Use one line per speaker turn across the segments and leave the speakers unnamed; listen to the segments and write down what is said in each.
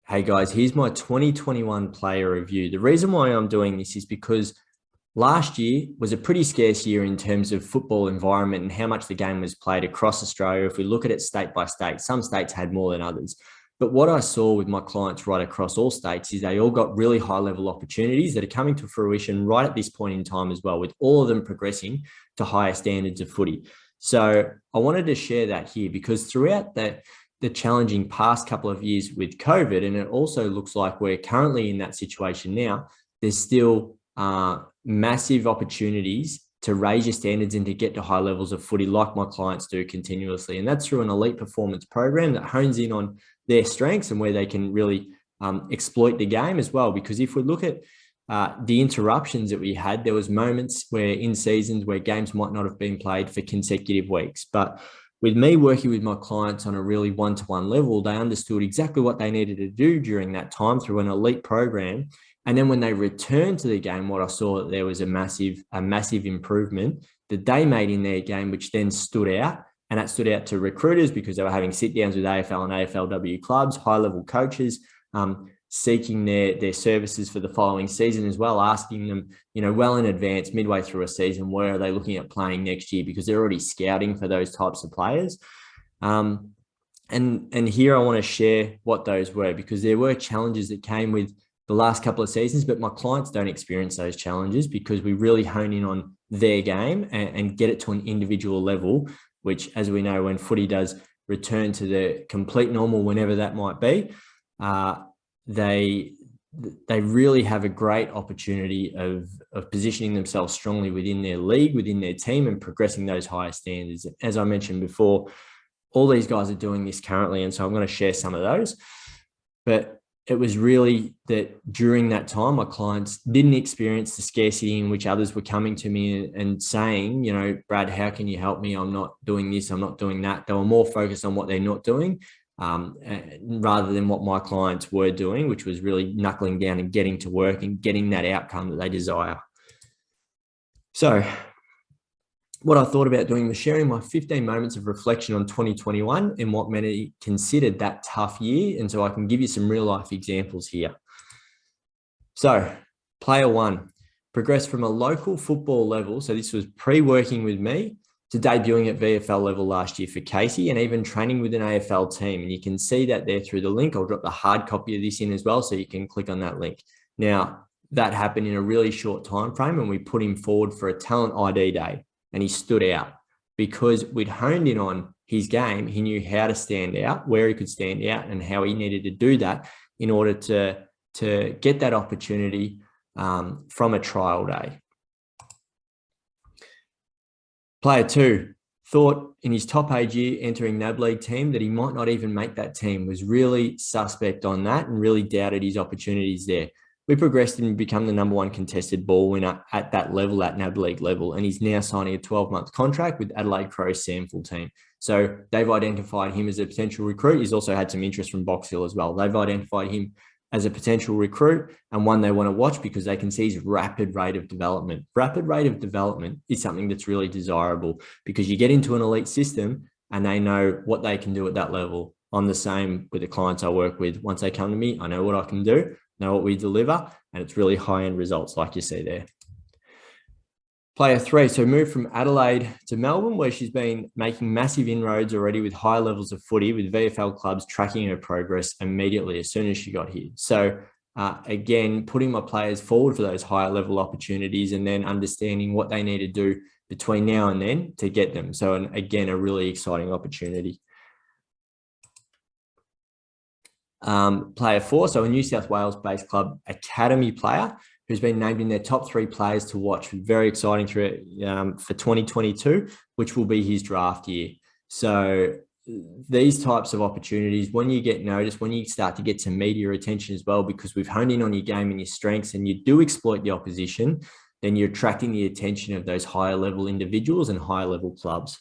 Hey guys, here's my 2021 player review. The reason why I'm doing this is because last year was a pretty scarce year in terms of football environment and how much the game was played across Australia. If we look at it state by state, some states had more than others. But what I saw with my clients right across all states is they all got really high level opportunities that are coming to fruition right at this point in time as well, with all of them progressing to higher standards of footy. So I wanted to share that here because throughout the challenging past couple of years with COVID, and it also looks like we're currently in that situation now, there's still massive opportunities to raise your standards and to get to high levels of footy like my clients do continuously. And that's through an elite performance program that hones in on their strengths and where they can really exploit the game as well. Because if we look at the interruptions that we had, there was moments where in seasons where games might not have been played for consecutive weeks. But with me working with my clients on a really one-to-one level, they understood exactly what they needed to do during that time through an elite program. And then when they returned to the game, what I saw that there was a massive improvement that they made in their game, which then stood out. And that stood out to recruiters because they were having sit downs with AFL and AFLW clubs, high-level coaches, seeking their services for the following season as well, asking them, well in advance, midway through a season, where are they looking at playing next year? Because they're already scouting for those types of players. And here I want to share what those were, because there were challenges that came with the last couple of seasons, but my clients don't experience those challenges because we really hone in on their game and get it to an individual level, which, as we know, when footy does return to the complete normal, whenever that might be, they really have a great opportunity of positioning themselves strongly within their league, within their team, and progressing those higher standards. As I mentioned before, all these guys are doing this currently, and so I'm going to share some of those. But it was really that during that time, my clients didn't experience the scarcity in which others were coming to me and saying, Brad, how can you help me? I'm not doing this, I'm not doing that. They were more focused on what they're not doing rather than what my clients were doing, which was really knuckling down and getting to work and getting that outcome that they desire. So what I thought about doing was sharing my 15 moments of reflection on 2021 and what many considered that tough year. And so I can give you some real life examples here. So player one progressed from a local football level. So this was pre-working with me to debuting at VFL level last year for Casey, and even training with an AFL team. And you can see that there through the link. I'll drop the hard copy of this in as well, so you can click on that link. Now, that happened in a really short time frame, and we put him forward for a talent ID day, and he stood out because we'd honed in on his game. He knew how to stand out, where he could stand out, and how he needed to do that in order to get that opportunity from a trial day. Player two thought in his top age year entering NAB League team that he might not even make that team, was really suspect on that and really doubted his opportunities there. We progressed him and become the #1 contested ball winner at that level, at NAB League level, and he's now signing a 12-month contract with Adelaide Crows Sample team. So they've identified him as a potential recruit. He's also had some interest from Box Hill as well. They've identified him as a potential recruit and one they want to watch because they can see his rapid rate of development. Rapid rate of development is something that's really desirable because you get into an elite system and they know what they can do at that level. I'm the same with the clients I work with. Once they come to me, I know what I can do, know what we deliver, and it's really high-end results like you see there. Player three, so moved from Adelaide to Melbourne, where she's been making massive inroads already with high levels of footy, with VFL clubs tracking her progress immediately as soon as she got here. So again, putting my players forward for those higher level opportunities and then understanding what they need to do between now and then to get them. So again, a really exciting opportunity. Player four, so a New South Wales-based club academy player who's been named in their top 3 players to watch. Very exciting for 2022, which will be his draft year. So these types of opportunities, when you get noticed, when you start to get some media attention as well, because we've honed in on your game and your strengths and you do exploit the opposition, then you're attracting the attention of those higher level individuals and higher level clubs.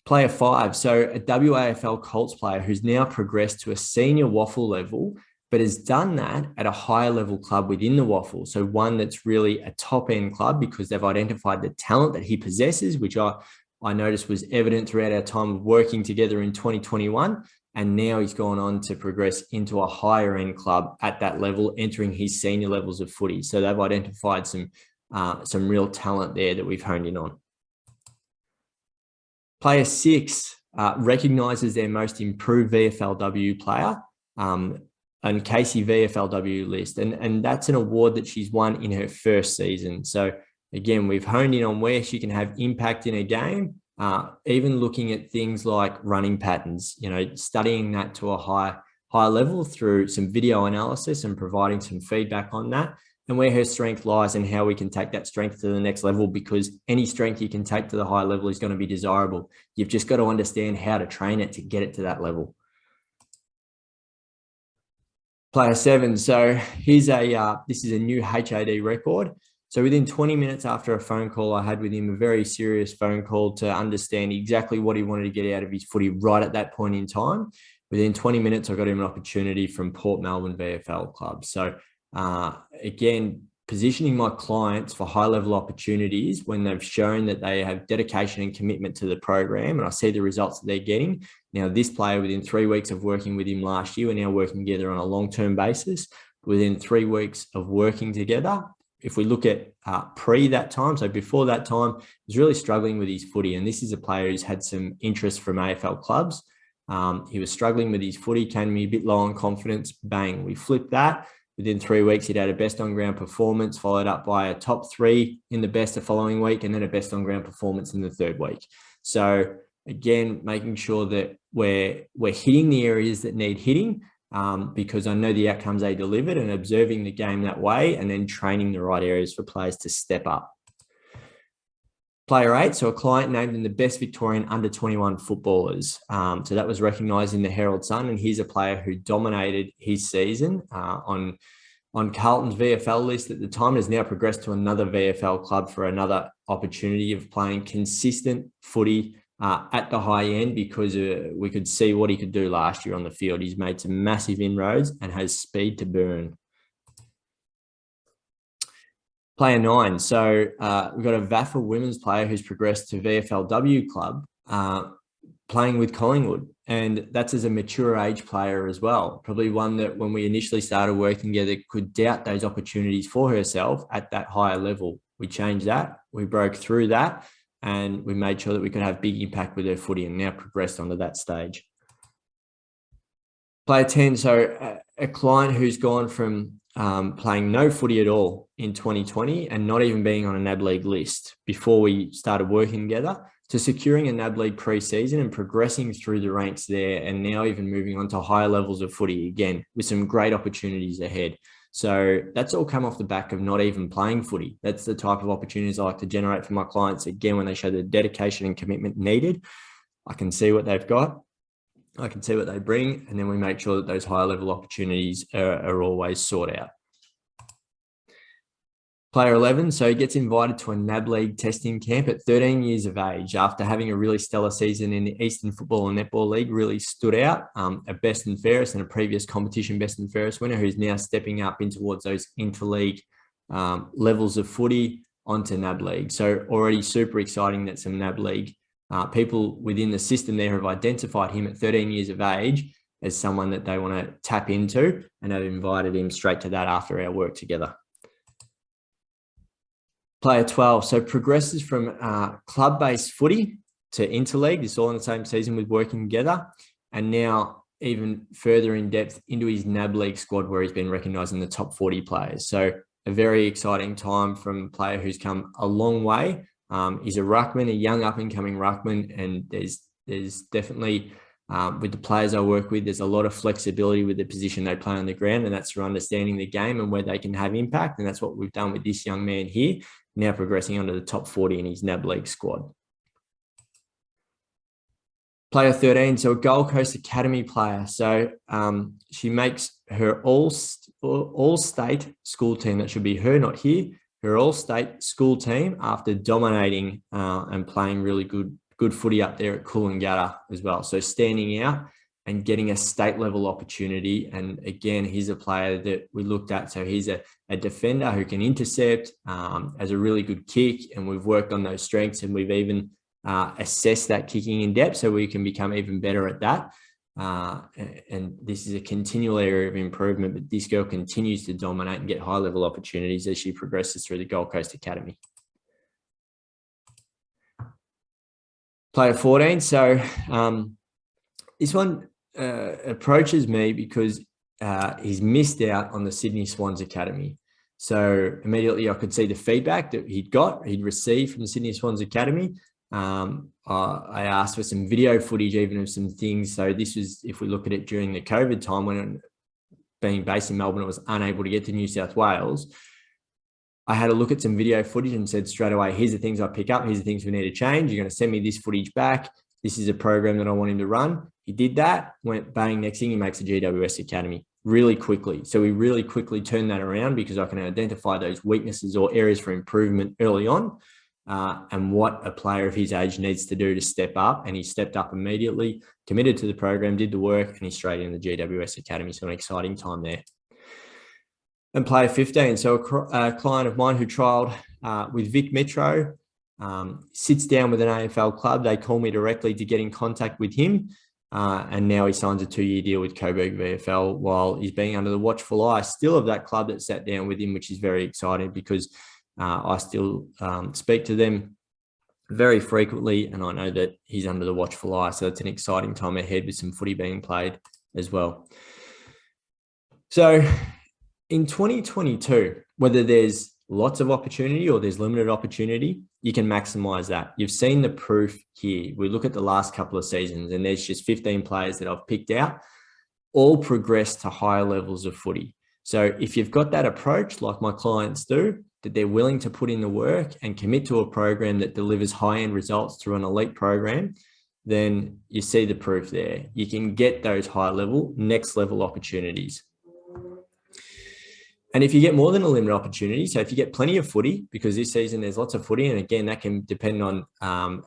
Player five, so a WAFL Colts player who's now progressed to a senior waffle level, but has done that at a higher level club within the waffle. So one that's really a top end club because they've identified the talent that he possesses, which I noticed was evident throughout our time of working together in 2021. And now he's gone on to progress into a higher end club at that level, entering his senior levels of footy. So they've identified some real talent there that we've honed in on. Player 6 recognises their most improved VFLW player and Casey VFLW list. And that's an award that she's won in her first season. So again, we've honed in on where she can have impact in a game, even looking at things like running patterns, studying that to a high level through some video analysis and providing some feedback on that, and where her strength lies and how we can take that strength to the next level, because any strength you can take to the high level is going to be desirable. You've just got to understand how to train it to get it to that level. Player 7. So here's this is a new HAD record. So within 20 minutes after a phone call I had with him, a very serious phone call to understand exactly what he wanted to get out of his footy right at that point in time. Within 20 minutes, I got him an opportunity from Port Melbourne VFL Club. So again, positioning my clients for high-level opportunities when they've shown that they have dedication and commitment to the program, and I see the results that they're getting. Now, this player, within 3 weeks of working with him last year, we're now working together on a long-term basis. Within 3 weeks of working together, if we look at pre that time, so before that time, he was really struggling with his footy, and this is a player who's had some interest from AFL clubs. He was struggling with his footy, came to me a bit low on confidence. Bang, we flipped that. Within 3 weeks, he'd had a best on ground performance, followed up by a top 3 in the best the following week, and then a best on ground performance in the third week. So again, making sure that we're hitting the areas that need hitting, because I know the outcomes they delivered, and observing the game that way, and then training the right areas for players to step up. Player 8, so a client named in the best Victorian under-21 footballers. So that was recognised in the Herald Sun, and he's a player who dominated his season on Carlton's VFL list at the time, and has now progressed to another VFL club for another opportunity of playing consistent footy at the high end, because we could see what he could do last year on the field. He's made some massive inroads and has speed to burn. Player 9. So we've got a VAFA women's player who's progressed to VFLW club, playing with Collingwood. And that's as a mature age player as well. Probably one that when we initially started working together could doubt those opportunities for herself at that higher level. We changed that. We broke through that, and we made sure that we could have big impact with her footy, and now progressed onto that stage. Player 10. So a client who's gone from playing no footy at all in 2020 and not even being on a NAB League list before we started working together, to securing a NAB League pre-season and progressing through the ranks there, and now even moving on to higher levels of footy again with some great opportunities ahead. So that's all come off the back of not even playing footy. That's the type of opportunities I like to generate for my clients. Again, when they show the dedication and commitment needed, I can see what they've got, I can see what they bring, and then we make sure that those higher level opportunities are always sought out. Player 11, so he gets invited to a NAB League testing camp at 13 years of age after having a really stellar season in the Eastern Football and Netball League. Really stood out, a best and fairest and a previous competition best and fairest winner, who's now stepping up in towards those interleague levels of footy onto NAB League. So already super exciting that some NAB League people within the system there have identified him at 13 years of age as someone that they want to tap into, and have invited him straight to that after our work together. Player 12, so progresses from club-based footy to interleague. This all in the same season with working together, and now even further in depth into his NAB League squad, where he's been recognised in the top 40 players. So a very exciting time from a player who's come a long way. He's a ruckman, a young up-and-coming ruckman, and there's definitely, with the players I work with, there's a lot of flexibility with the position they play on the ground, and that's through understanding the game and where they can have impact, and that's what we've done with this young man here, now progressing onto the top 40 in his NAB League squad. Player 13, so a Gold Coast Academy player. So she makes her all-state school team. That should be her, not here. Her all-state school team after dominating and playing really good footy up there at Coolangatta as well. So standing out and getting a state level opportunity. And again, he's a player that we looked at. So he's a defender who can intercept, has a really good kick, and we've worked on those strengths, and we've even assessed that kicking in depth so we can become even better at that. And this is a continual area of improvement, but this girl continues to dominate and get high-level opportunities as she progresses through the Gold Coast Academy. Player 14. So this one approaches me because he's missed out on the Sydney Swans Academy. So immediately I could see the feedback that he'd received from the Sydney Swans Academy. I asked for some video footage, even of some things. So this was, if we look at it during the COVID time, when being based in Melbourne, I was unable to get to New South Wales. I had a look at some video footage and said straight away, here's the things I pick up. Here's the things we need to change. You're going to send me this footage back. This is a program that I want him to run. He did that, went bang, next thing he makes a GWS Academy really quickly. So we really quickly turned that around because I can identify those weaknesses or areas for improvement early on, and what a player of his age needs to do to step up. And he stepped up immediately, committed to the program, did the work, and he's straight in the GWS Academy. So an exciting time there. And player 15. So a client of mine who trialled with Vic Metro, sits down with an AFL club. They call me directly to get in contact with him. And now he signs a 2-year deal with Coburg VFL while he's being under the watchful eye still of that club that sat down with him, which is very exciting because I still speak to them very frequently, and I know that he's under the watchful eye. So it's an exciting time ahead with some footy being played as well. So in 2022, whether there's lots of opportunity or there's limited opportunity, you can maximize that. You've seen the proof here. We look at the last couple of seasons and there's just 15 players that I've picked out, all progress to higher levels of footy. So if you've got that approach, like my clients do, that they're willing to put in the work and commit to a program that delivers high-end results through an elite program, then you see the proof there. You can get those high-level, next-level opportunities. And if you get more than a limited opportunity, so if you get plenty of footy, because this season there's lots of footy, and again, that can depend on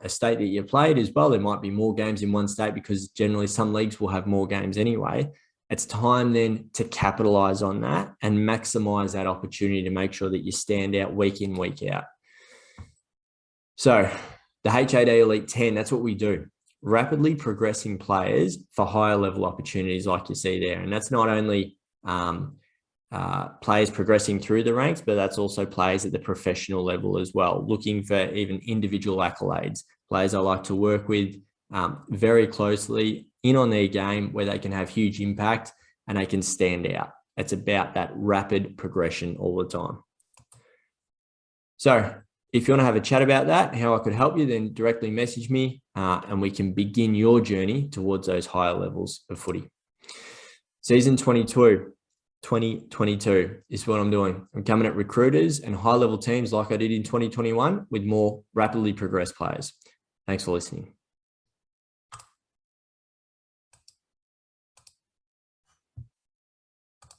a state that you played as well. There might be more games in one state because generally some leagues will have more games anyway. It's time then to capitalize on that and maximize that opportunity to make sure that you stand out week in, week out. So the HAD Elite 10, that's what we do. Rapidly progressing players for higher level opportunities like you see there. And that's not only players progressing through the ranks, but that's also players at the professional level as well, looking for even individual accolades. Players I like to work with very closely in on their game where they can have huge impact and they can stand out. It's about that rapid progression all the time. So if you want to have a chat about that, how I could help you, then directly message me and we can begin your journey towards those higher levels of footy. Season 2022 is what I'm doing. I'm coming at recruiters and high-level teams like I did in 2021 with more rapidly progressed players. Thanks for listening.